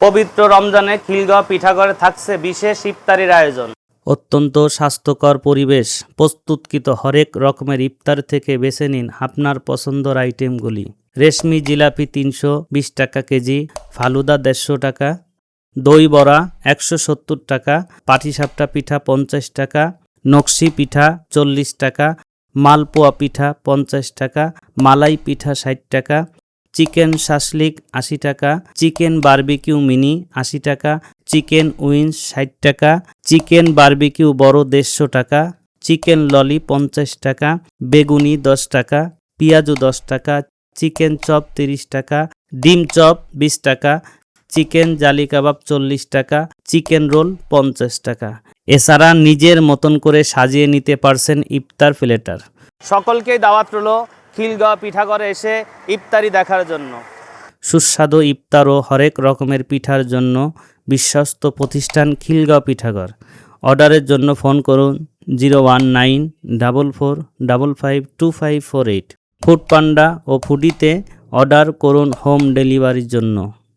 পবিত্র রমজানে খিলগাঁও পিঠাঘরে থাকছে বিশেষ ইফতারির আয়োজন। অত্যন্ত স্বাস্থ্যকর পরিবেশ, প্রস্তুতকৃত হরেক রকমের ইফতার থেকে বেছে নিন আপনার পছন্দের আইটেমগুলি। রেশমি জিলাপি 320 টাকা কেজি, ফালুদা 150 টাকা, দই বড়া 170 টাকা, পাটিসাপটা পিঠা 50 টাকা, নকশি পিঠা 40 টাকা, মালপোয়া পিঠা 50 টাকা, মালাই পিঠা 60 টাকা, চিকেন শাসলিক 80 টাকা, চিকেন বারবিকিউ মিনি 80 টাকা, চিকেন উইংস 60 টাকা, চিকেন বারবিকিউ বড় 150 টাকা, চিকেন ললি 50 টাকা, বেগুনি 10 টাকা, পেঁয়াজু 10 টাকা, চিকেন চপ 30 টাকা, ডিম চপ 20 টাকা, চিকেন জালি কাবাব 40 টাকা, চিকেন রোল 50 টাকা। এছাড়া নিজের মতন করে সাজিয়ে নিতে পারছেন ইফতার প্লেটার। সকলকেই দাওয়াত রইল খিলগাঁও পিঠাঘরে এসে ইফতারি দেখার জন্য। সুস্বাদু ইফতার ও হরেক রকমের পিঠার জন্য বিশ্বস্ত প্রতিষ্ঠান খিলগাঁও পিঠাঘর। অর্ডারের জন্য ফোন করুন 01944552548। ফুড পান্ডা ও ফুডিতে অর্ডার করুন হোম ডেলিভারির জন্য।